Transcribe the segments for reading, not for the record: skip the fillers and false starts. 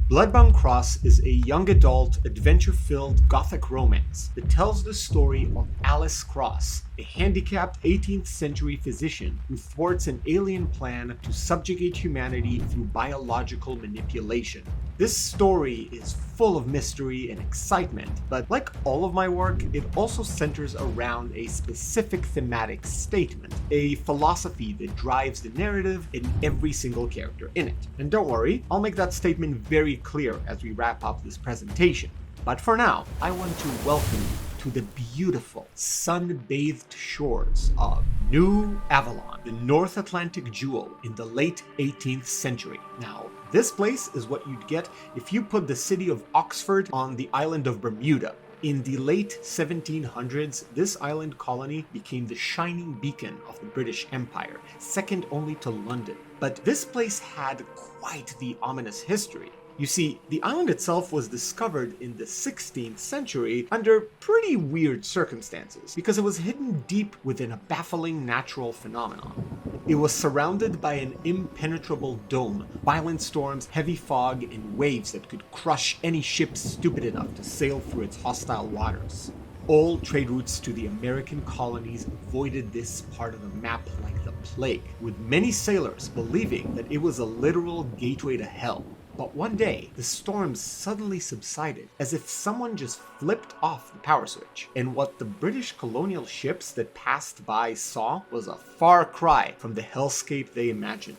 BloodBound Cross is a young adult, adventure-filled gothic romance that tells the story of Alice Cross, a handicapped 18th century physician who thwarts an alien plan to subjugate humanity through biological manipulation. This story is full of mystery and excitement, but like all of my work, it also centers around a specific thematic statement, a philosophy that drives the narrative and every single character in it. And don't worry, I'll make that statement very clear as we wrap up this presentation. But for now, I want to welcome you to the beautiful, sun-bathed shores of New Avalon, the North Atlantic jewel in the late 18th century. Now, this place is what you'd get if you put the city of Oxford on the island of Bermuda. In the late 1700s, this island colony became the shining beacon of the British Empire, second only to London. But this place had quite the ominous history. You see, the island itself was discovered in the 16th century under pretty weird circumstances, because it was hidden deep within a baffling natural phenomenon. It was surrounded by an impenetrable dome, violent storms, heavy fog, and waves that could crush any ship stupid enough to sail through its hostile waters. All trade routes to the American colonies avoided this part of the map like the plague, with many sailors believing that it was a literal gateway to hell. But one day, the storms suddenly subsided, as if someone just flipped off the power switch. And what the British colonial ships that passed by saw was a far cry from the hellscape they imagined.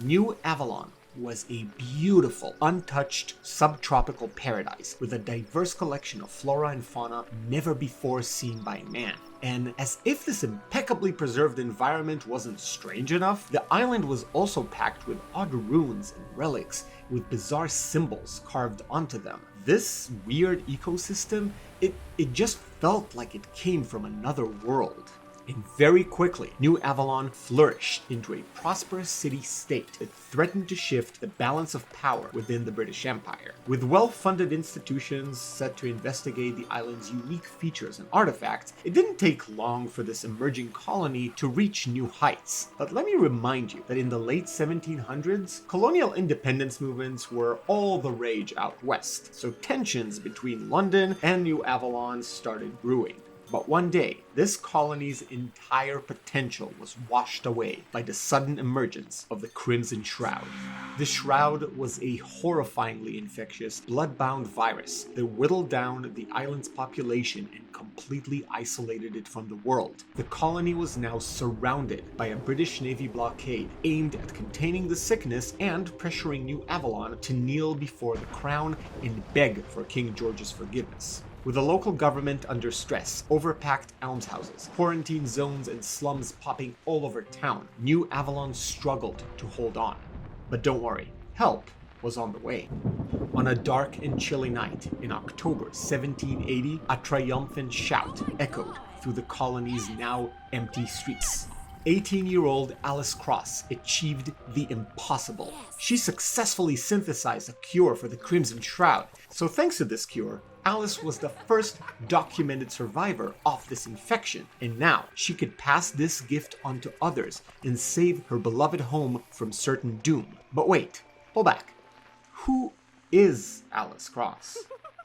New Avalon was a beautiful, untouched subtropical paradise with a diverse collection of flora and fauna never before seen by man. And as if this impeccably preserved environment wasn't strange enough, the island was also packed with odd ruins and relics with bizarre symbols carved onto them. This weird ecosystem, it just felt like it came from another world. And very quickly, New Avalon flourished into a prosperous city-state that threatened to shift the balance of power within the British Empire. With well-funded institutions set to investigate the island's unique features and artifacts, it didn't take long for this emerging colony to reach new heights. But let me remind you that in the late 1700s, colonial independence movements were all the rage out west, so tensions between London and New Avalon started brewing. But one day, this colony's entire potential was washed away by the sudden emergence of the Crimson Shroud. The Shroud was a horrifyingly infectious, blood-bound virus that whittled down the island's population and completely isolated it from the world. The colony was now surrounded by a British Navy blockade aimed at containing the sickness and pressuring New Avalon to kneel before the crown and beg for King George's forgiveness. With the local government under stress, overpacked almshouses, quarantine zones, and slums popping all over town, New Avalon struggled to hold on. But don't worry, help was on the way. On a dark and chilly night in October 1780, a triumphant shout echoed through the colony's now empty streets. 18-year-old Alice Cross achieved the impossible. She successfully synthesized a cure for the Crimson Shroud. So thanks to this cure, Alice was the first documented survivor of this infection, and now she could pass this gift on to others and save her beloved home from certain doom. But wait, hold back. Who is Alice Cross?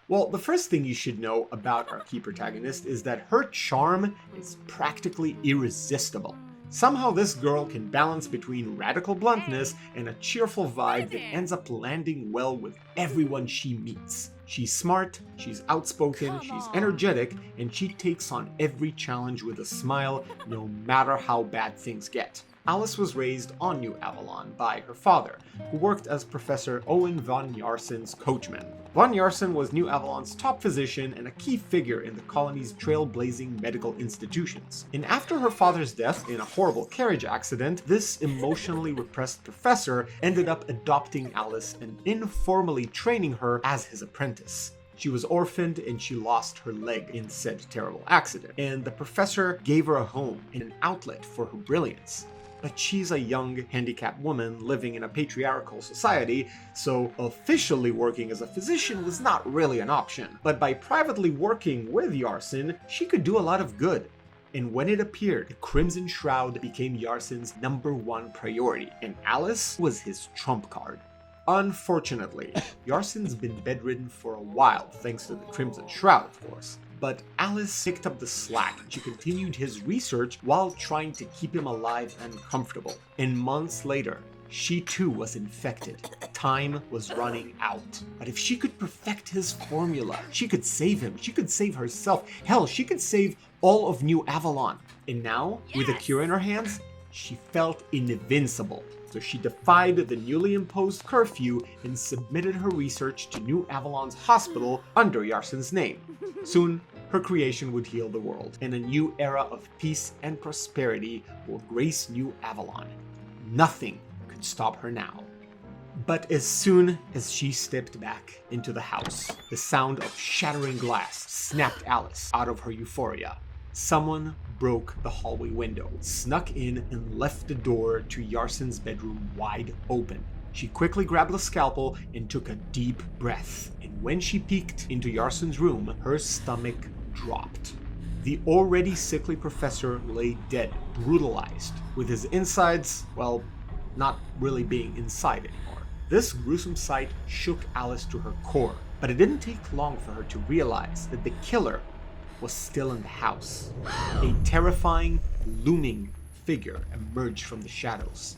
Well, the first thing you should know about our key protagonist is that her charm is practically irresistible. Somehow this girl can balance between radical bluntness and a cheerful vibe that ends up landing well with everyone she meets. She's smart, she's outspoken, she's energetic, and she takes on every challenge with a smile, no matter how bad things get. Alice was raised on New Avalon by her father, who worked as Professor Owen von Yarsen's coachman. Von Yarsen was New Avalon's top physician and a key figure in the colony's trailblazing medical institutions. And after her father's death in a horrible carriage accident, this emotionally repressed professor ended up adopting Alice and informally training her as his apprentice. She was orphaned and she lost her leg in said terrible accident, and the professor gave her a home and an outlet for her brilliance. But she's a young, handicapped woman living in a patriarchal society, so officially working as a physician was not really an option. But by privately working with Yarsen, she could do a lot of good. And when it appeared, the Crimson Shroud became Yarsen's #1 priority, and Alice was his trump card. Unfortunately, Yarson's been bedridden for a while, thanks to the Crimson Shroud, of course. But Alice picked up the slack and she continued his research while trying to keep him alive and comfortable. And months later, she too was infected. Time was running out. But if she could perfect his formula, she could save him, she could save herself. Hell, she could save all of New Avalon. And now, with a cure in her hands, she felt invincible. So she defied the newly imposed curfew and submitted her research to New Avalon's hospital under Yarson's name. Soon, her creation would heal the world, and a new era of peace and prosperity will grace New Avalon. Nothing could stop her now. But as soon as she stepped back into the house, the sound of shattering glass snapped Alice out of her euphoria. Someone broke the hallway window, snuck in, and left the door to Yarson's bedroom wide open. She quickly grabbed the scalpel and took a deep breath, and when she peeked into Yarson's room, her stomach dropped. The already sickly professor lay dead, brutalized, with his insides, well, not really being inside anymore. This gruesome sight shook Alice to her core, but it didn't take long for her to realize that the killer was still in the house. A terrifying, looming figure emerged from the shadows.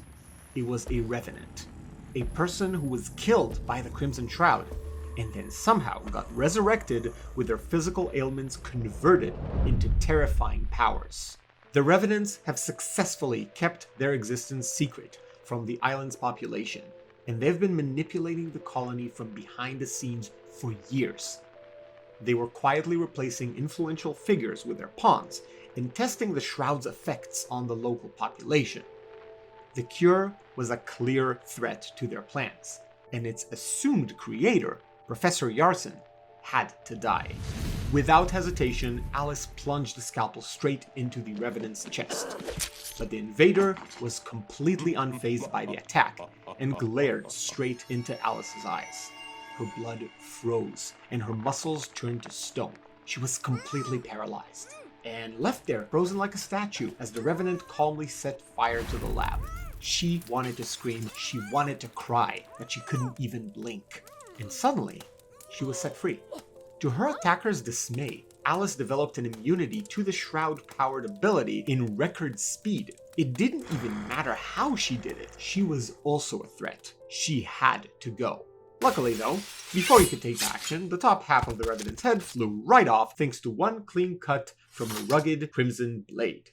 It was a revenant, a person who was killed by the Crimson Shroud, and then somehow got resurrected with their physical ailments converted into terrifying powers. The revenants have successfully kept their existence secret from the island's population, and they've been manipulating the colony from behind the scenes for years. They were quietly replacing influential figures with their pawns and testing the Shroud's effects on the local population. The cure was a clear threat to their plans, and its assumed creator, Professor Yarson, had to die. Without hesitation, Alice plunged the scalpel straight into the Revenant's chest. But the invader was completely unfazed by the attack and glared straight into Alice's eyes. Her blood froze, and her muscles turned to stone. She was completely paralyzed, and left there, frozen like a statue, as the Revenant calmly set fire to the lab. She wanted to scream, she wanted to cry, but she couldn't even blink. And suddenly, she was set free. To her attacker's dismay, Alice developed an immunity to the Shroud-powered ability in record speed. It didn't even matter how she did it. She was also a threat. She had to go. Luckily though, before he could take action, the top half of the Revenant's head flew right off thanks to one clean cut from a rugged crimson blade.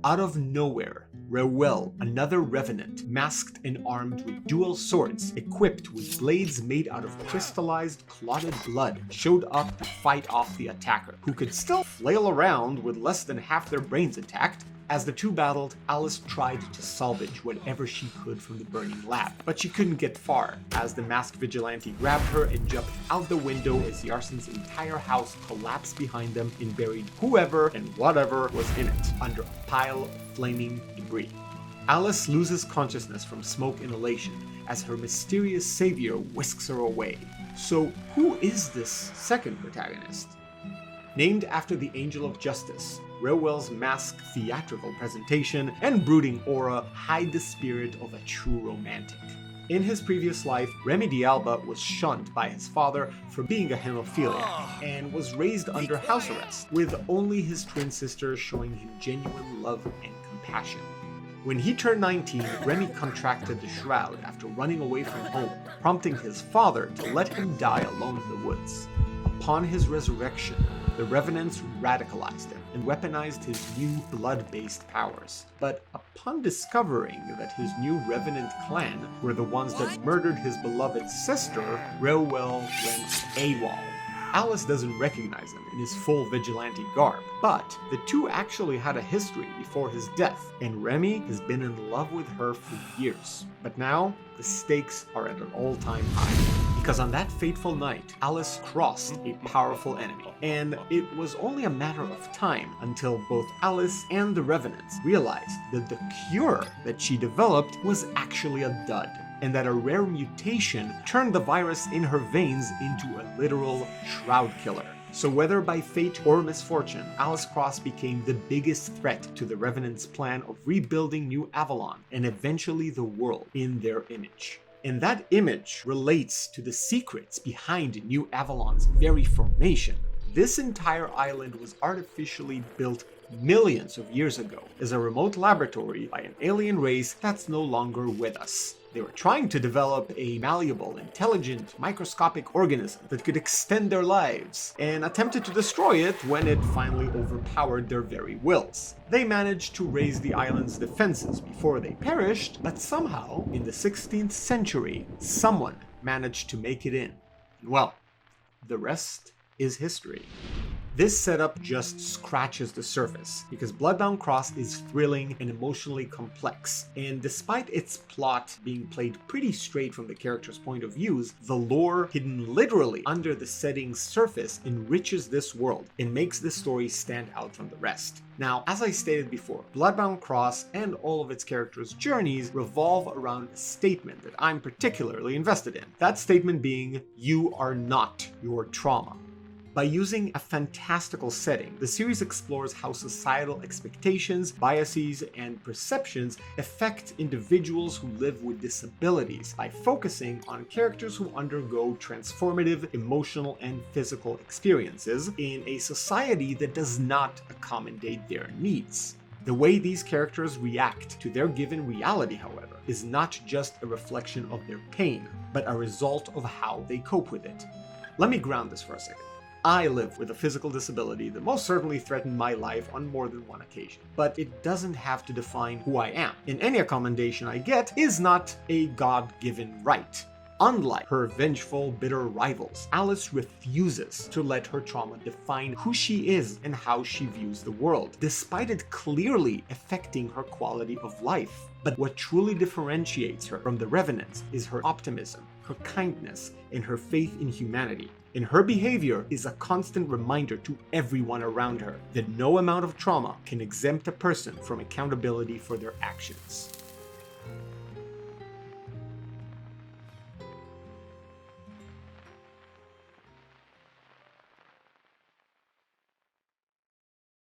Out of nowhere, Reuel, another Revenant, masked and armed with dual swords, equipped with blades made out of crystallized, clotted blood, showed up to fight off the attacker, who could still flail around with less than half their brains intact. As the two battled, Alice tried to salvage whatever she could from the burning lab, but she couldn't get far, as the masked vigilante grabbed her and jumped out the window as Yarson's entire house collapsed behind them and buried whoever and whatever was in it under a pile of flaming debris. Alice loses consciousness from smoke inhalation as her mysterious savior whisks her away. So who is this second protagonist? Named after the Angel of Justice, Reuel's masked theatrical presentation and brooding aura hide the spirit of a true romantic. In his previous life, Remy D'Alba was shunned by his father for being a hemophiliac and was raised under house arrest, with only his twin sister showing him genuine love and compassion. When he turned 19, Remy contracted the Shroud after running away from home, prompting his father to let him die alone in the woods. Upon his resurrection, the Revenants radicalized him and weaponized his new blood-based powers. But upon discovering that his new Revenant clan were the ones that murdered his beloved sister, Reuel went AWOL. Alice doesn't recognize him in his full vigilante garb, but the two actually had a history before his death, and Remy has been in love with her for years. But now, the stakes are at an all-time high. Because on that fateful night, Alice crossed a powerful enemy, and it was only a matter of time until both Alice and the Revenants realized that the cure that she developed was actually a dud, and that a rare mutation turned the virus in her veins into a literal Shroud killer. So whether by fate or misfortune, Alice Cross became the biggest threat to the Revenants' plan of rebuilding New Avalon and eventually the world in their image. And that image relates to the secrets behind New Avalon's very formation. This entire island was artificially built millions of years ago as a remote laboratory by an alien race that's no longer with us. They were trying to develop a malleable, intelligent, microscopic organism that could extend their lives, and attempted to destroy it when it finally overpowered their very wills. They managed to raise the island's defenses before they perished, but somehow, in the 16th century, someone managed to make it in. And well, the rest is history. This setup just scratches the surface, because BloodBound Cross is thrilling and emotionally complex, and despite its plot being played pretty straight from the characters' point of views, the lore hidden literally under the setting's surface enriches this world and makes the story stand out from the rest. Now, as I stated before, BloodBound Cross and all of its characters' journeys revolve around a statement that I'm particularly invested in. That statement being, you are not your trauma. By using a fantastical setting, the series explores how societal expectations, biases, and perceptions affect individuals who live with disabilities by focusing on characters who undergo transformative emotional and physical experiences in a society that does not accommodate their needs. The way these characters react to their given reality, however, is not just a reflection of their pain, but a result of how they cope with it. Let me ground this for a second. I live with a physical disability that most certainly threatened my life on more than one occasion, but it doesn't have to define who I am. And any accommodation I get is not a God-given right. Unlike her vengeful, bitter rivals, Alice refuses to let her trauma define who she is and how she views the world, despite it clearly affecting her quality of life. But what truly differentiates her from the Revenants is her optimism, her kindness, and her faith in humanity. And her behavior is a constant reminder to everyone around her that no amount of trauma can exempt a person from accountability for their actions.